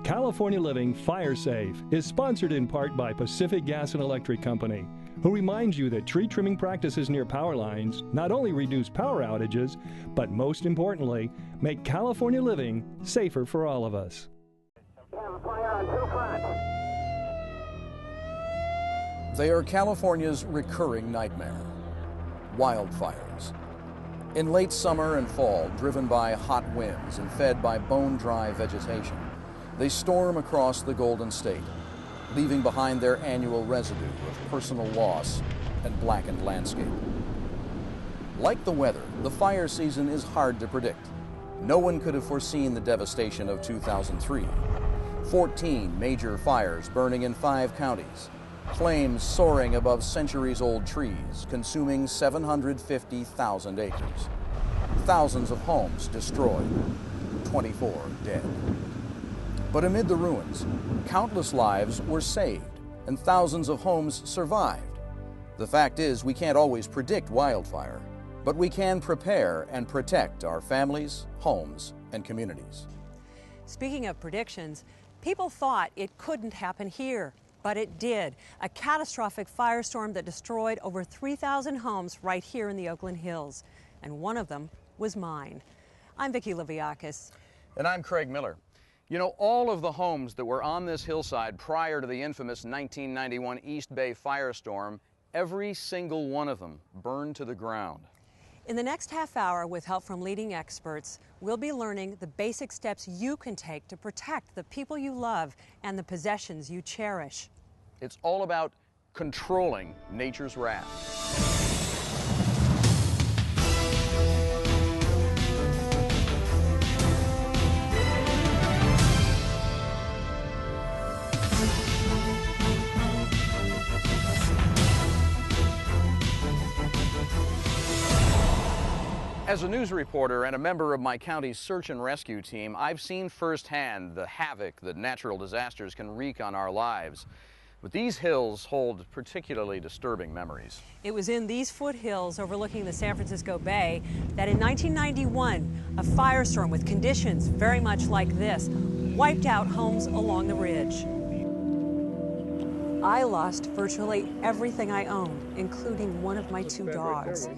California Living Fire Safe is sponsored in part by Pacific Gas and Electric Company, who reminds you that tree trimming practices near power lines not only reduce power outages, but most importantly, make California living safer for all of us. They are California's recurring nightmare: wildfires. In late summer and fall, driven by hot winds and fed by bone-dry vegetation, they storm across the Golden State, leaving behind their annual residue of personal loss and blackened landscape. Like the weather, the fire season is hard to predict. No one could have foreseen the devastation of 2003. 14 major fires burning in 5 counties. Flames soaring above centuries-old trees, consuming 750,000 acres. Thousands of homes destroyed, 24 dead. But amid the ruins, countless lives were saved and thousands of homes survived. The fact is, we can't always predict wildfire, but we can prepare and protect our families, homes, and communities. Speaking of predictions, people thought it couldn't happen here. But it did. A catastrophic firestorm that destroyed over 3,000 homes right here in the Oakland Hills. And one of them was mine. I'm Vicki Leviakis. And I'm Craig Miller. You know, all of the homes that were on this hillside prior to the infamous 1991 East Bay firestorm, every single one of them burned to the ground. In the next half hour, with help from leading experts, we'll be learning the basic steps you can take to protect the people you love and the possessions you cherish. It's all about controlling nature's wrath. As a news reporter and a member of my county's search and rescue team, I've seen firsthand the havoc that natural disasters can wreak on our lives. But these hills hold particularly disturbing memories. It was in these foothills overlooking the San Francisco Bay that in 1991, a firestorm with conditions very much like this wiped out homes along the ridge. I lost virtually everything I owned, including one of my 2 dogs.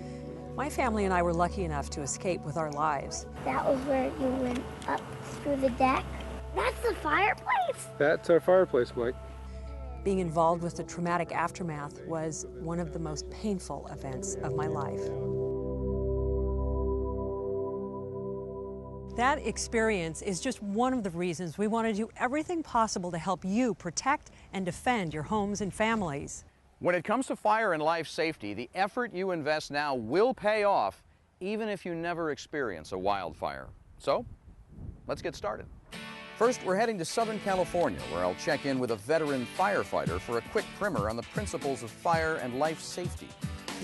My family and I were lucky enough to escape with our lives. That was where you went up through the deck? That's the fireplace? That's our fireplace, Mike. Being involved with the traumatic aftermath was one of the most painful events of my life. That experience is just one of the reasons we want to do everything possible to help you protect and defend your homes and families. When it comes to fire and life safety, the effort you invest now will pay off, even if you never experience a wildfire. So, let's get started. First, we're heading to Southern California, where I'll check in with a veteran firefighter for a quick primer on the principles of fire and life safety.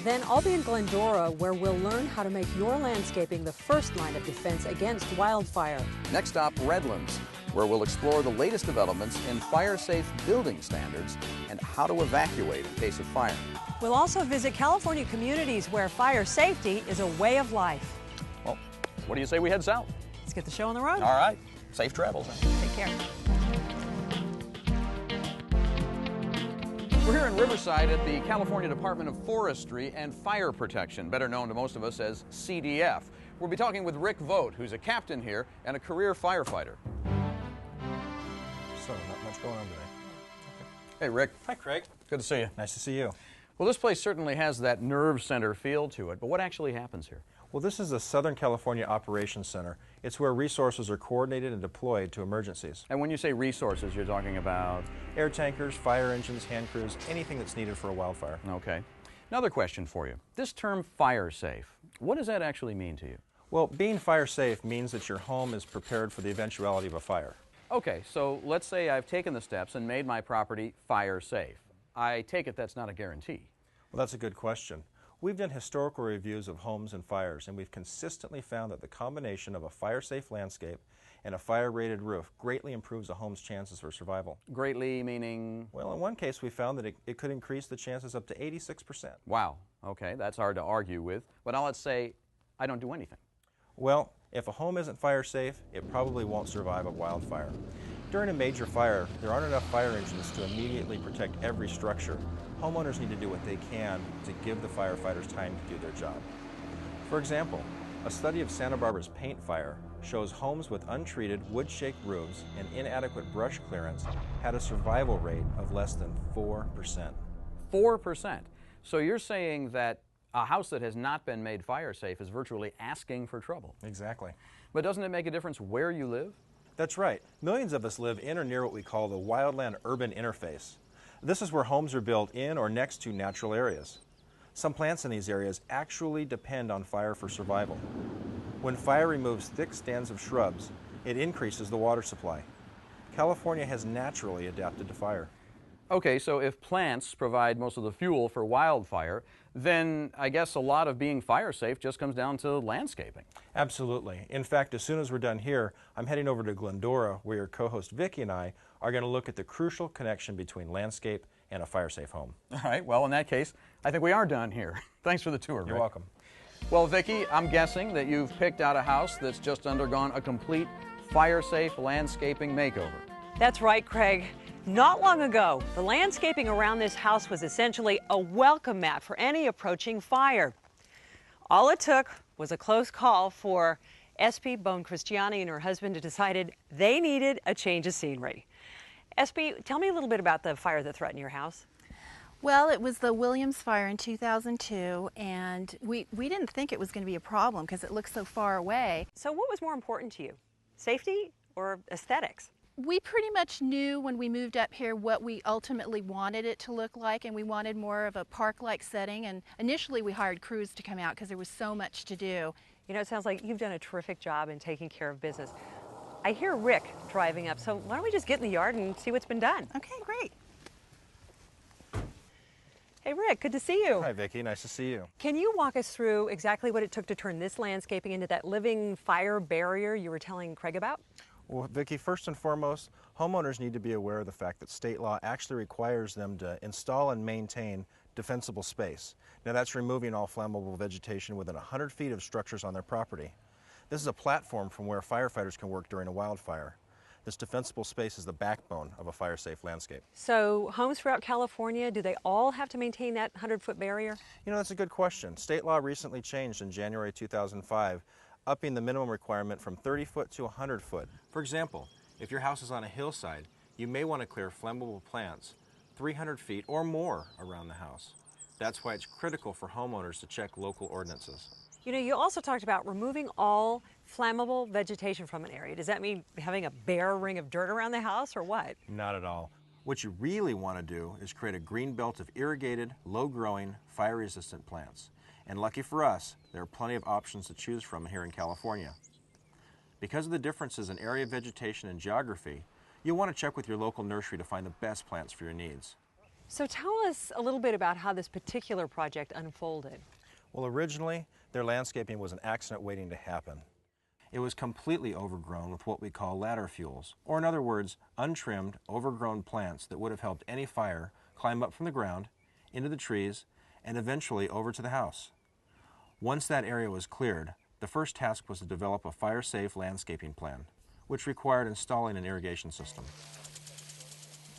Then I'll be in Glendora, where we'll learn how to make your landscaping the first line of defense against wildfire. Next stop, Redlands, where we'll explore the latest developments in fire-safe building standards and how to evacuate in case of fire. We'll also visit California communities where fire safety is a way of life. Well, what do you say we head south? Let's get the show on the road. All right. Safe travels. Take care. We're here in Riverside at the California Department of Forestry and Fire Protection, better known to most of us as CDF. We'll be talking with Rick Vogt, who's a captain here and a career firefighter. So, not much going on today. Okay. Hey, Rick. Hi, Craig. Good to see you. Nice to see you. Well, this place certainly has that nerve center feel to it, but what actually happens here? Well, this is the Southern California Operations Center. It's where resources are coordinated and deployed to emergencies. And when you say resources, you're talking about? Air tankers, fire engines, hand crews, anything that's needed for a wildfire. Okay. Another question for you. This term fire safe, what does that actually mean to you? Well, being fire safe means that your home is prepared for the eventuality of a fire. Okay, so let's say I've taken the steps and made my property fire safe. I take it that's not a guarantee. Well, that's a good question. We've done historical reviews of homes and fires, and we've consistently found that the combination of a fire-safe landscape and a fire-rated roof greatly improves a home's chances for survival. Greatly meaning? Well, in one case we found that it could increase the chances up to 86%. Wow, okay, that's hard to argue with. But now let's say I don't do anything. Well, if a home isn't fire-safe, it probably won't survive a wildfire. During a major fire, there aren't enough fire engines to immediately protect every structure. Homeowners need to do what they can to give the firefighters time to do their job. For example, a study of Santa Barbara's paint fire shows homes with untreated wood-shake roofs and inadequate brush clearance had a survival rate of less than 4%. 4%. So you're saying that a house that has not been made fire safe is virtually asking for trouble. Exactly. But doesn't it make a difference where you live? That's right. Millions of us live in or near what we call the wildland-urban interface. This is where homes are built in or next to natural areas. Some plants in these areas actually depend on fire for survival. When fire removes thick stands of shrubs, it increases the water supply. California has naturally adapted to fire. Okay, so if plants provide most of the fuel for wildfire, then I guess a lot of being fire safe just comes down to landscaping. Absolutely. In fact, as soon as we're done here, I'm heading over to Glendora, where your co-host Vicki and I are going to look at the crucial connection between landscape and a fire-safe home. All right, well, in that case, I think we are done here. Thanks for the tour, Rick. You're welcome. Well, Vicki, I'm guessing that you've picked out a house that's just undergone a complete fire-safe landscaping makeover. That's right, Craig. Not long ago, the landscaping around this house was essentially a welcome mat for any approaching fire. All it took was a close call for SP Bone Christiani and her husband to decided they needed a change of scenery. SP, tell me a little bit about the fire that threatened your house. Well, it was the Williams fire in 2002, and we didn't think it was going to be a problem because it looked so far away. So what was more important to you, safety or aesthetics? We pretty much knew when we moved up here what we ultimately wanted it to look like, and we wanted more of a park-like setting. And initially we hired crews to come out because there was so much to do. You know, it sounds like you've done a terrific job in taking care of business. I hear Rick driving up, so why don't we just get in the yard and see what's been done? Okay, great. Hey Rick, good to see you. Hi Vicki, nice to see you. Can you walk us through exactly what it took to turn this landscaping into that living fire barrier you were telling Craig about? Well, Vicki, first and foremost, homeowners need to be aware of the fact that state law actually requires them to install and maintain defensible space. Now that's removing all flammable vegetation within 100 feet of structures on their property. This is a platform from where firefighters can work during a wildfire. This defensible space is the backbone of a fire-safe landscape. So homes throughout California, do they all have to maintain that 100-foot barrier? You know, that's a good question. State law recently changed in January 2005, upping the minimum requirement from 30 foot to 100 foot. For example, if your house is on a hillside, you may want to clear flammable plants 300 feet or more around the house. That's why it's critical for homeowners to check local ordinances. You know, you also talked about removing all flammable vegetation from an area. Does that mean having a bare ring of dirt around the house or what? Not at all. What you really want to do is create a green belt of irrigated, low-growing, fire-resistant plants. And lucky for us, there are plenty of options to choose from here in California. Because of the differences in area vegetation and geography, you'll want to check with your local nursery to find the best plants for your needs. So tell us a little bit about how this particular project unfolded. Well, originally, their landscaping was an accident waiting to happen. It was completely overgrown with what we call ladder fuels, or in other words, untrimmed, overgrown plants that would have helped any fire climb up from the ground, into the trees, and eventually over to the house. Once that area was cleared, the first task was to develop a fire-safe landscaping plan, which required installing an irrigation system.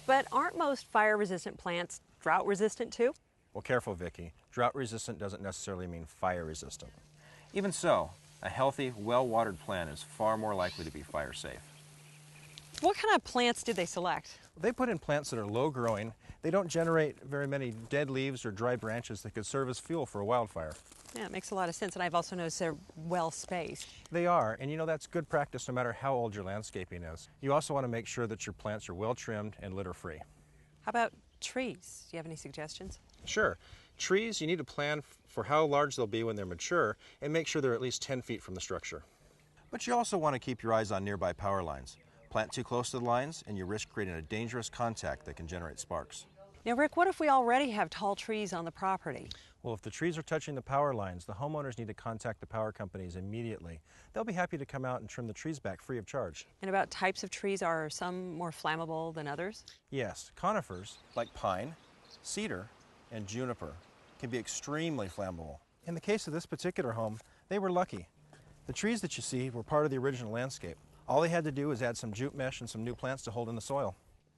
But aren't most fire-resistant plants drought-resistant too? Well, careful, Vicki. Drought-resistant doesn't necessarily mean fire-resistant. Even so, a healthy, well-watered plant is far more likely to be fire-safe. What kind of plants did they select? They put in plants that are low-growing. They don't generate very many dead leaves or dry branches that could serve as fuel for a wildfire. Yeah, it makes a lot of sense, and I've also noticed they're well-spaced. They are, and you know that's good practice no matter how old your landscaping is. You also want to make sure that your plants are well-trimmed and litter-free. How about trees? Do you have any suggestions? Sure. Trees, you need to plan for how large they'll be when they're mature and make sure they're at least 10 feet from the structure. But you also want to keep your eyes on nearby power lines. Plant too close to the lines and you risk creating a dangerous contact that can generate sparks. Now, Rick, what if we already have tall trees on the property? Well, if the trees are touching the power lines, the homeowners need to contact the power companies immediately. They'll be happy to come out and trim the trees back free of charge. And about types of trees, are some more flammable than others? Yes, conifers like pine, cedar, and juniper can be extremely flammable. In the case of this particular home, they were lucky. The trees that you see were part of the original landscape. All they had to do was add some jute mesh and some new plants to hold in the soil.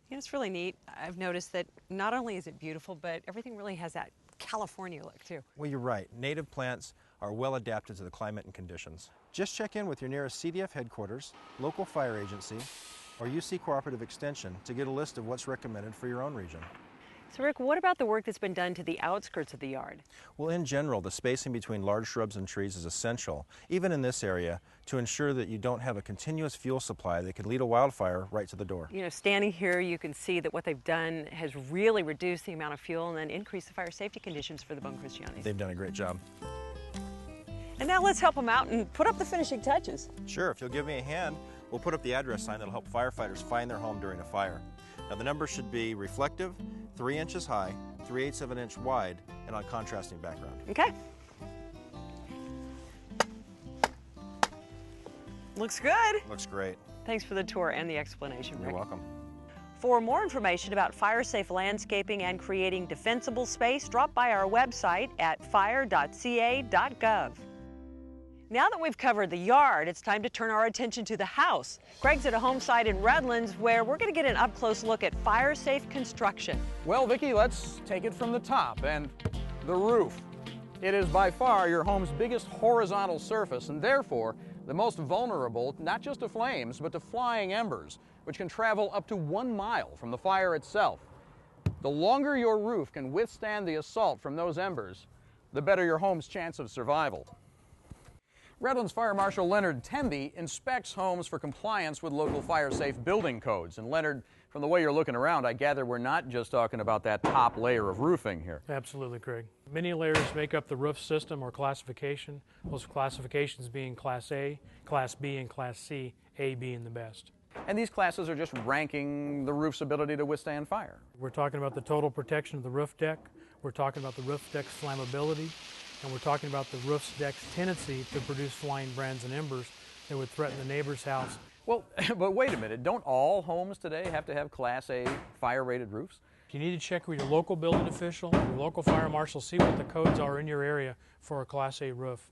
You know, it's really neat. I've noticed that not only is it beautiful, but everything really has that California look too. Well, you're right. Native plants are well adapted to the climate and conditions. Just check in with your nearest CDF headquarters, local fire agency, or UC Cooperative Extension to get a list of what's recommended for your own region. So Rick, what about the work that's been done to the outskirts of the yard? Well, in general, the spacing between large shrubs and trees is essential, even in this area, to ensure that you don't have a continuous fuel supply that could lead a wildfire right to the door. You know, standing here, you can see that what they've done has really reduced the amount of fuel and then increased the fire safety conditions for the Bone Cristianes. They've done a great job. And now let's help them out and put up the finishing touches. Sure, if you'll give me a hand, we'll put up the address sign that'll help firefighters find their home during a fire. Now the number should be reflective, 3 inches high, 3/8 of an inch wide, and on contrasting background. Okay. Looks good. Looks great. Thanks for the tour and the explanation, Rick. You're welcome. For more information about fire-safe landscaping and creating defensible space, drop by our website at fire.ca.gov. Now that we've covered the yard, it's time to turn our attention to the house. Craig's at a home site in Redlands where we're going to get an up-close look at fire-safe construction. Well, Vicki, let's take it from the top and the roof. It is by far your home's biggest horizontal surface and therefore the most vulnerable not just to flames but to flying embers, which can travel up to 1 mile from the fire itself. The longer your roof can withstand the assault from those embers, the better your home's chance of survival. Redlands Fire Marshal Leonard Temby inspects homes for compliance with local fire-safe building codes. And Leonard, from the way you're looking around, I gather we're not just talking about that top layer of roofing here. Absolutely, Craig. Many layers make up the roof system or classification, those classifications being Class A, Class B, and Class C, A being the best. And these classes are just ranking the roof's ability to withstand fire. We're talking about the total protection of the roof deck, we're talking about the roof deck's flammability, and we're talking about the roof deck's tendency to produce flying brands and embers that would threaten the neighbor's house. Well, but wait a minute, don't all homes today have to have Class A fire-rated roofs? You need to check with your local building official, your local fire marshal, see what the codes are in your area for a Class A roof.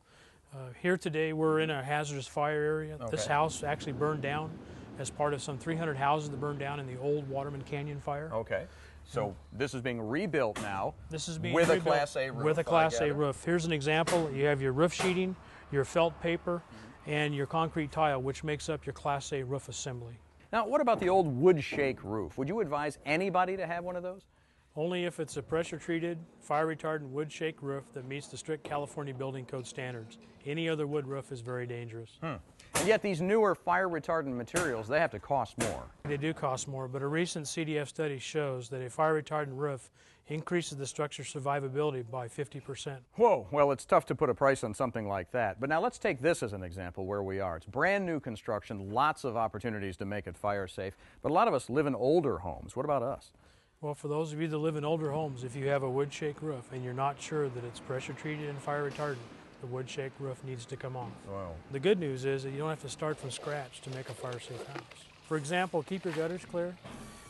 Here today we're in a hazardous fire area. Okay. This house actually burned down as part of some 300 houses that burned down in the old Waterman Canyon fire. Okay. So this is being rebuilt now. This is being with rebuilt a Class A roof. with a Class A roof. Here's an example. You have your roof sheeting, your felt paper, and your concrete tile, which makes up your Class A roof assembly. Now, what about the old wood shake roof? Would you advise anybody to have one of those? Only if it's a pressure-treated, fire-retardant wood shake roof that meets the strict California Building Code standards. Any other wood roof is very dangerous. And yet these newer fire-retardant materials, they have to cost more. They do cost more, but a recent CDF study shows that a fire-retardant roof increases the structure's survivability by 50%. Whoa, well, it's tough to put a price on something like that. But now let's take this as an example where we are. It's brand new construction, lots of opportunities to make it fire safe, but a lot of us live in older homes. What about us? Well, for those of you that live in older homes, if you have a wood shake roof and you're not sure that it's pressure treated and fire retardant, the wood shake roof needs to come off. Wow. The good news is that you don't have to start from scratch to make a fire safe house. For example, keep your gutters clear,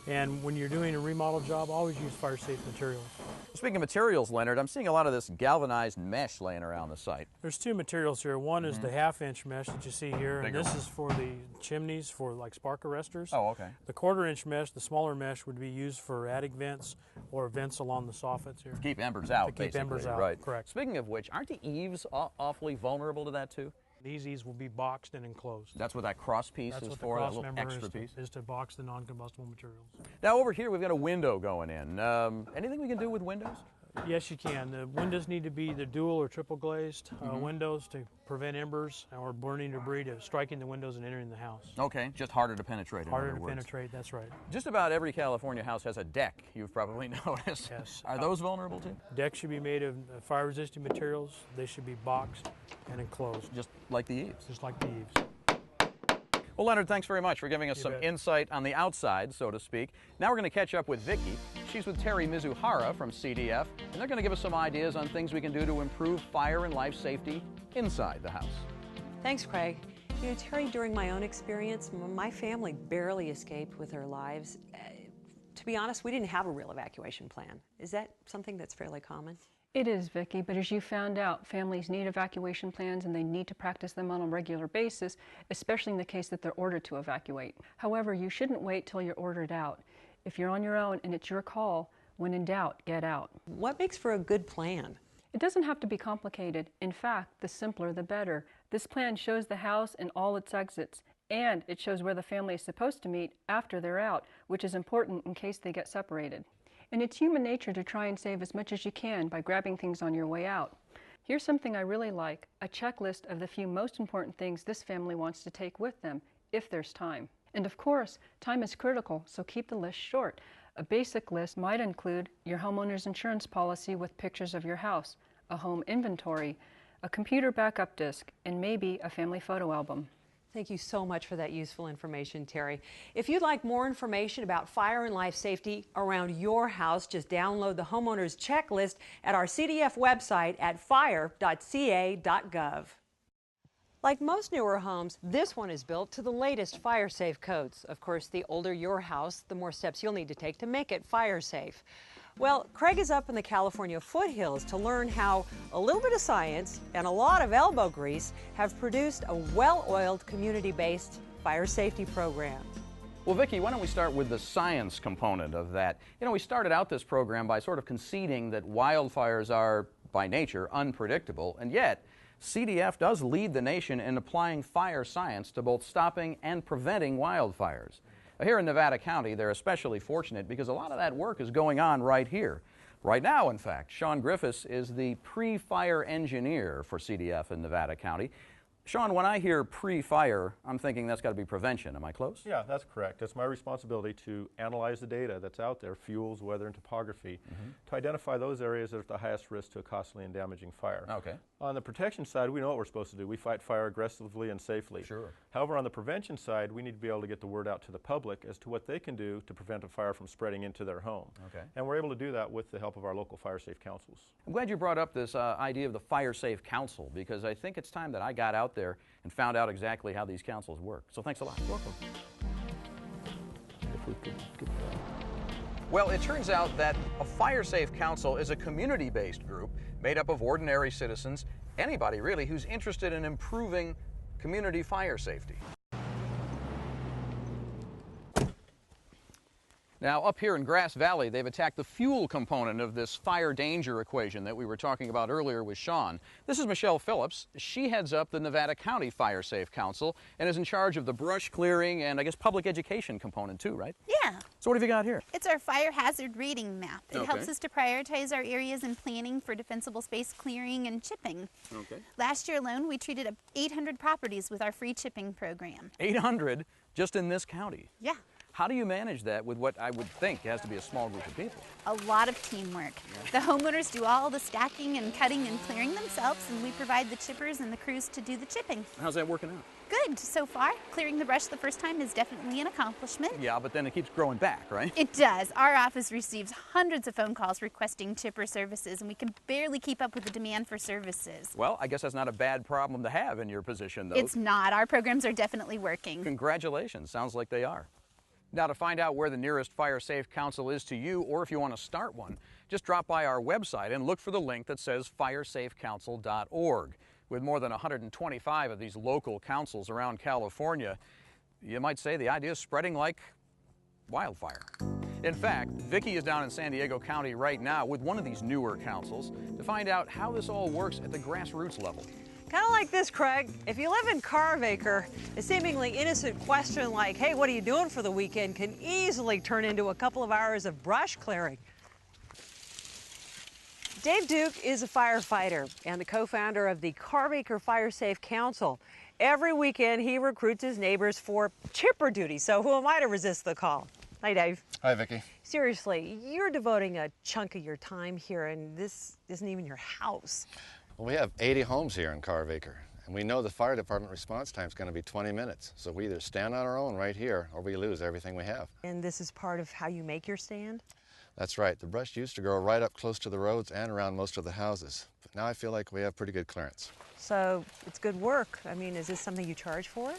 and when you're doing a remodel job, always use fire safe materials. Speaking of materials, Leonard, I'm seeing a lot of this galvanized mesh laying around the site. There's two materials here. One is the half-inch mesh that you see here, and this is for the chimneys for like spark arresters. Oh, okay. The quarter-inch mesh, the smaller mesh, would be used for attic vents or vents along the soffits here. To keep embers out, To keep basically. embers out, right. correct. Speaking of which, aren't the eaves awfully vulnerable to that too? These eaves will be boxed and enclosed. That's what that cross piece That's is what for, the that cross little member extra is piece? is to box the non-combustible materials. Now over here we've got a window going in. Anything we can do with windows? Yes, you can. The windows need to be either dual or triple glazed windows to prevent embers or burning debris to striking the windows and entering the house. Okay, just harder to penetrate, in Harder other to words. penetrate, that's right. Just about every California house has a deck, you've probably noticed. Yes. Are those vulnerable too? Decks should be made of fire-resistant materials. They should be boxed and enclosed, Just like the eaves. just like the eaves. Well, Leonard, thanks very much for giving us You some bet. insight on the outside, so to speak. Now we're going to catch up with Vicki. She's with Terry Mizuhara from CDF, and they're going to give us some ideas on things we can do to improve fire and life safety inside the house. Thanks, Craig. You know, Terry, during my own experience, my family barely escaped with their lives. To be honest, we didn't have a real evacuation plan. Is that something that's fairly common? It is, Vicki, but as you found out, families need evacuation plans and they need to practice them on a regular basis, especially in the case that they're ordered to evacuate. However, you shouldn't wait till you're ordered out. If you're on your own and it's your call, when in doubt, get out. What makes for a good plan? It doesn't have to be complicated. In fact, the simpler the better. This plan shows the house and all its exits, and it shows where the family is supposed to meet after they're out, which is important in case they get separated. And it's human nature to try and save as much as you can by grabbing things on your way out. Here's something I really like, a checklist of the few most important things this family wants to take with them, if there's time. And of course, time is critical, so keep the list short. A basic list might include your homeowner's insurance policy with pictures of your house, a home inventory, a computer backup disk, and maybe a family photo album. Thank you so much for that useful information, Terry. If you'd like more information about fire and life safety around your house, just download the homeowner's checklist at our CDF website at fire.ca.gov. Like most newer homes, this one is built to the latest fire-safe codes. Of course, the older your house, the more steps you'll need to take to make it fire-safe. Well, Craig is up in the California foothills to learn how a little bit of science and a lot of elbow grease have produced a well-oiled, community-based fire safety program. Well, Vicki, why don't we start with the science component of that? You know, we started out this program by sort of conceding that wildfires are, by nature, unpredictable, and yet CDF does lead the nation in applying fire science to both stopping and preventing wildfires. Here in Nevada County, they're especially fortunate because a lot of that work is going on right here. Right now, in fact, Sean Griffiths is the pre-fire engineer for CDF in Nevada County. Sean, when I hear pre-fire, I'm thinking that's got to be prevention. Am I close? Yeah, that's correct. It's my responsibility to analyze the data that's out there, fuels, weather, and topography, to identify those areas that are at the highest risk to a costly and damaging fire. Okay. On the protection side, we know what we're supposed to do. We fight fire aggressively and safely. Sure. However, on the prevention side, we need to be able to get the word out to the public as to what they can do to prevent a fire from spreading into their home. Okay. And we're able to do that with the help of our local fire safe councils. I'm glad you brought up this idea of the Fire Safe Council, because I think it's time that I got out there and found out exactly how these councils work. So thanks a lot. You're welcome. If we could get that. Well, it turns out that a Fire Safe Council is a community-based group made up of ordinary citizens, anybody really who's interested in improving community fire safety. Now, up here in Grass Valley, they've attacked the fuel component of this fire danger equation that we were talking about earlier with Sean. This is Michelle Phillips. She heads up the Nevada County Fire Safe Council and is in charge of the brush clearing and, I guess, public education component too, right? Yeah. So what have you got here? It's our fire hazard rating map. It helps us to prioritize our areas in planning for defensible space clearing and chipping. Okay. Last year alone, we treated 800 properties with our free chipping program. 800 just in this county? Yeah. How do you manage that with what I would think has to be a small group of people? A lot of teamwork. The homeowners do all the stacking and cutting and clearing themselves, and we provide the chippers and the crews to do the chipping. How's that working out? Good so far. Clearing the brush the first time is definitely an accomplishment. Yeah, but then it keeps growing back, right? It does. Our office receives hundreds of phone calls requesting chipper services, and we can barely keep up with the demand for services. Well, I guess that's not a bad problem to have in your position, though. It's not. Our programs are definitely working. Congratulations. Sounds like they are. Now, to find out where the nearest Fire Safe Council is to you, or if you want to start one, just drop by our website and look for the link that says firesafecouncil.org. With more than 125 of these local councils around California, you might say the idea is spreading like wildfire. In fact, Vicki is down in San Diego County right now with one of these newer councils to find out how this all works at the grassroots level. Kind of like this, Craig. If you live in Carvacre, a seemingly innocent question like, hey, what are you doing for the weekend, can easily turn into a couple of hours of brush clearing. Dave Duke is a firefighter and the co-founder of the Carvacre Fire Safe Council. Every weekend, he recruits his neighbors for chipper duty, so who am I to resist the call? Hi, Dave. Hi, Vicki. Seriously, you're devoting a chunk of your time here, and this isn't even your house. Well, we have 80 homes here in Carvacre, and we know the fire department response time is going to be 20 minutes. So we either stand on our own right here, or we lose everything we have. And this is part of how you make your stand? That's right. The brush used to grow right up close to the roads and around most of the houses. But now I feel like we have pretty good clearance. So it's good work. I mean, is this something you charge for?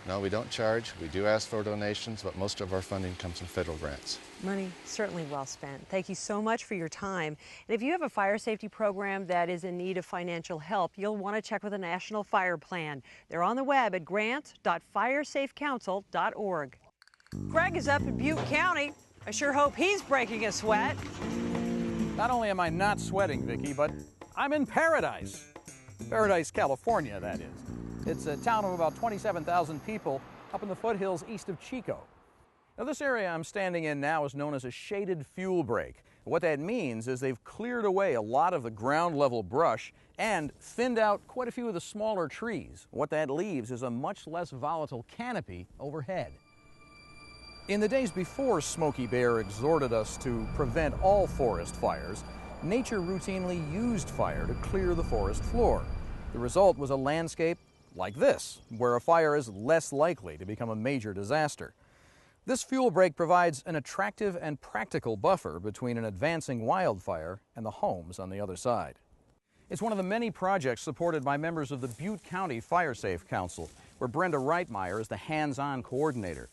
No, we don't charge. We do ask for donations, but most of our funding comes from federal grants. Money certainly well spent. Thank you so much for your time. And if you have a fire safety program that is in need of financial help, you'll want to check with the National Fire Plan. They're on the web at grant.firesafecouncil.org. Greg is up in Butte County. I sure hope he's breaking a sweat. Not only am I not sweating, Vicki, but I'm in paradise. Paradise, California, that is. It's a town of about 27,000 people up in the foothills east of Chico. Now, this area I'm standing in now is known as a shaded fuel break. What that means is they've cleared away a lot of the ground level brush and thinned out quite a few of the smaller trees. What that leaves is a much less volatile canopy overhead. In the days before Smokey Bear exhorted us to prevent all forest fires, nature routinely used fire to clear the forest floor. The result was a landscape like this, where a fire is less likely to become a major disaster. This fuel break provides an attractive and practical buffer between an advancing wildfire and the homes on the other side. It's one of the many projects supported by members of the Butte County Fire Safe Council, where Brenda Reitmeyer is the hands-on coordinator.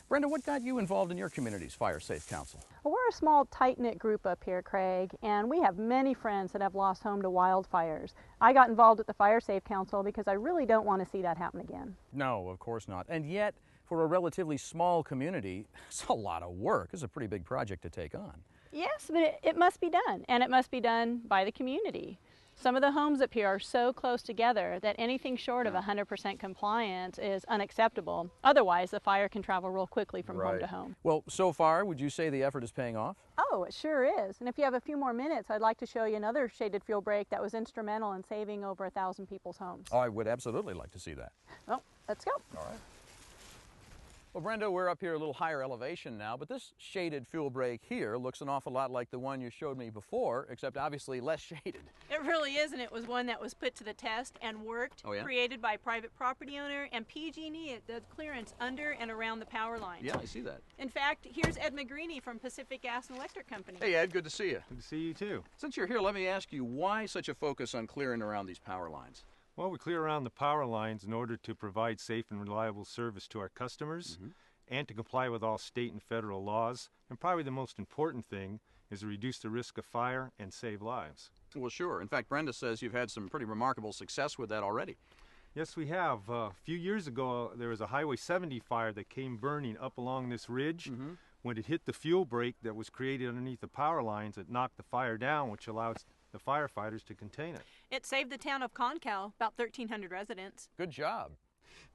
Brenda, what got you involved in your community's Fire Safe Council? Well, we're a small, tight-knit group up here, Craig, and we have many friends that have lost home to wildfires. I got involved with the Fire Safe Council because I really don't want to see that happen again. No, of course not. And yet, for a relatively small community, it's a lot of work. It's a pretty big project to take on. Yes, but it must be done, and it must be done by the community. Some of the homes up here are so close together that anything short of 100% compliance is unacceptable. Otherwise, the fire can travel real quickly from home to home. Well, so far, would you say the effort is paying off? Oh, it sure is. And if you have a few more minutes, I'd like to show you another shaded fuel break that was instrumental in saving over 1,000 people's homes. Oh, I would absolutely like to see that. Well, let's go. All right. Well, Brenda, we're up here a little higher elevation now, but this shaded fuel break here looks an awful lot like the one you showed me before, except obviously less shaded. It really is, and it was one that was put to the test and worked, created by a private property owner, and PG&E does clearance under and around the power lines. Yeah, I see that. In fact, here's Ed McGreeny from Pacific Gas and Electric Company. Hey, Ed, good to see you. Good to see you, too. Since you're here, let me ask you, why such a focus on clearing around these power lines? Well, we clear around the power lines in order to provide safe and reliable service to our customers, and to comply with all state and federal laws. And probably the most important thing is to reduce the risk of fire and save lives. Well, sure. In fact, Brenda says you've had some pretty remarkable success with that already. Yes, we have. A few years ago, there was a Highway 70 fire that came burning up along this ridge. When it hit the fuel break that was created underneath the power lines, it knocked the fire down, which allows the firefighters to contain it. It saved the town of Concal, about 1,300 residents. Good job.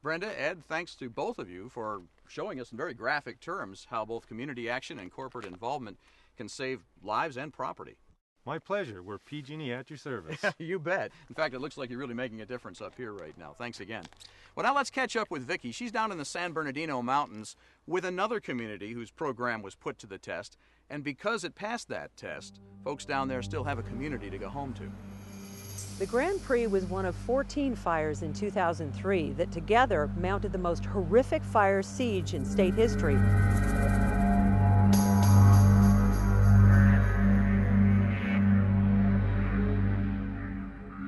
Brenda, Ed, thanks to both of you for showing us in very graphic terms how both community action and corporate involvement can save lives and property. My pleasure. We're PG&E at your service. You bet. In fact, it looks like you're really making a difference up here right now. Thanks again. Well, now let's catch up with Vicki. She's down in the San Bernardino Mountains with another community whose program was put to the test. And because it passed that test, folks down there still have a community to go home to. The Grand Prix was one of 14 fires in 2003 that together mounted the most horrific fire siege in state history.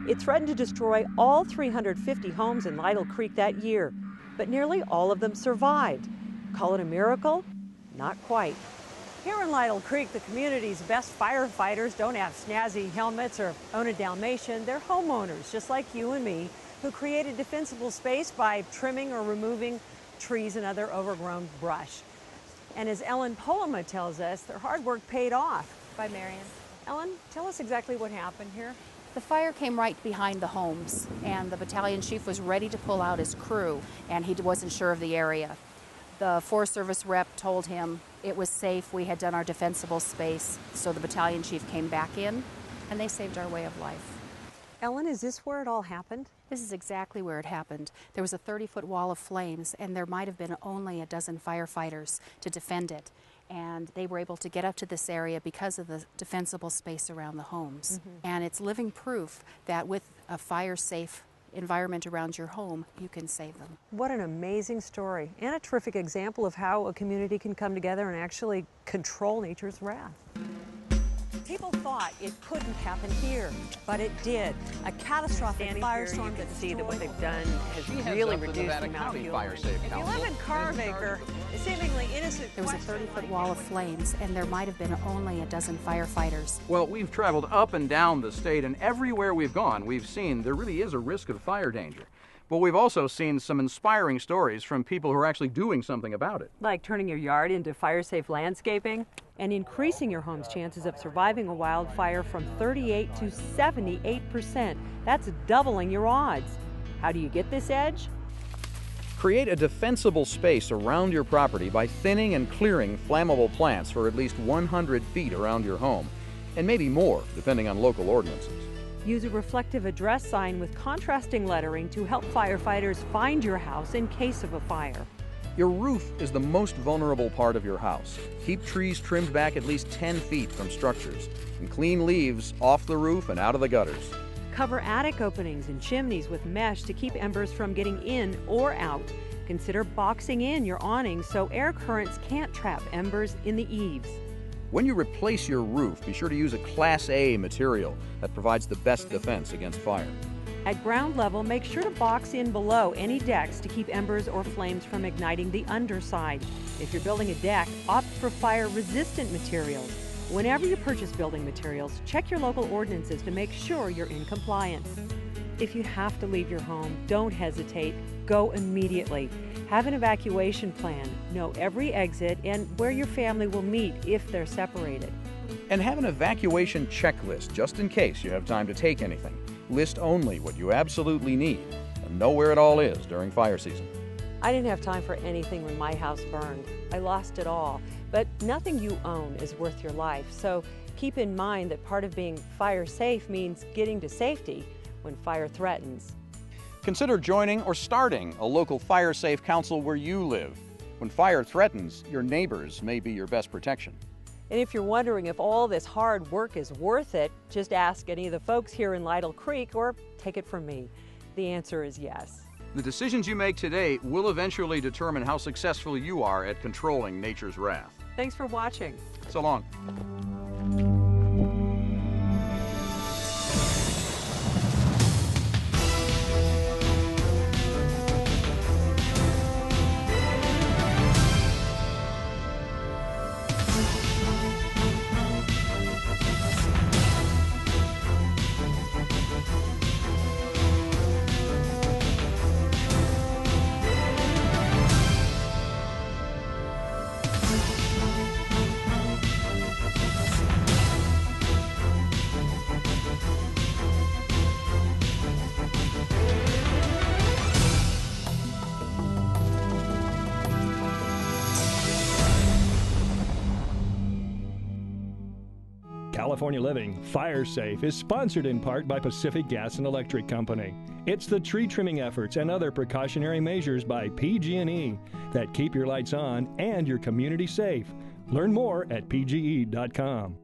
It threatened to destroy all 350 homes in Lakeside Creek that year, but nearly all of them survived. Call it a miracle? Not quite. Here in Lakeside Creek, the community's best firefighters don't have snazzy helmets or own a Dalmatian. They're homeowners, just like you and me, who created defensible space by trimming or removing trees and other overgrown brush. And as Ellen Poloma tells us, their hard work paid off. By Marion. Ellen, tell us exactly what happened here. The fire came right behind the homes, and the battalion chief was ready to pull out his crew, and he wasn't sure of the area. The Forest Service rep told him it was safe, we had done our defensible space, so the battalion chief came back in, and they saved our way of life. Ellen, is this where it all happened? This is exactly where it happened. There was a 30-foot wall of flames, and there might have been only a dozen firefighters to defend it. And they were able to get up to this area because of the defensible space around the homes. And it's living proof that with a fire-safe environment around your home, you can save them. What an amazing story, and a terrific example of how a community can come together and actually control nature's wrath. People thought it couldn't happen here, but it did. A catastrophic firestorm that see that what they've done has Heads really up to reduced the Nevada amount of County fuel. Fire Safe If you Council. live in Carvacre, a seemingly innocent There was a 30-foot wall of flames, and there might have been only a dozen firefighters. Well, we've traveled up and down the state, and everywhere we've gone, we've seen there really is a risk of fire danger. But we've also seen some inspiring stories from people who are actually doing something about it. like turning your yard into fire-safe landscaping and increasing your home's chances of surviving a wildfire from 38 to 78%. That's doubling your odds. How do you get this edge? Create a defensible space around your property by thinning and clearing flammable plants for at least 100 feet around your home, and maybe more, depending on local ordinances. Use a reflective address sign with contrasting lettering to help firefighters find your house in case of a fire. Your roof is the most vulnerable part of your house. Keep trees trimmed back at least 10 feet from structures, and clean leaves off the roof and out of the gutters. Cover attic openings and chimneys with mesh to keep embers from getting in or out. Consider boxing in your awnings so air currents can't trap embers in the eaves. When you replace your roof, be sure to use a Class A material that provides the best defense against fire. At ground level, make sure to box in below any decks to keep embers or flames from igniting the underside. If you're building a deck, opt for fire-resistant materials. Whenever you purchase building materials, check your local ordinances to make sure you're in compliance. If you have to leave your home, don't hesitate. Go immediately. Have an evacuation plan. Know every exit and where your family will meet if they're separated. And have an evacuation checklist just in case you have time to take anything. List only what you absolutely need and know where it all is during fire season. I didn't have time for anything when my house burned. I lost it all. But nothing you own is worth your life. So keep in mind that part of being fire safe means getting to safety when fire threatens. Consider joining or starting a local fire safe council where you live. When fire threatens, your neighbors may be your best protection. And if you're wondering if all this hard work is worth it, just ask any of the folks here in Lytle Creek or take it from me. The answer is yes. The decisions you make today will eventually determine how successful you are at controlling nature's wrath. Thanks for watching. So long. California Living Fire Safe is sponsored in part by Pacific Gas and Electric Company. It's the tree trimming efforts and other precautionary measures by PG&E that keep your lights on and your community safe. Learn more at pge.com.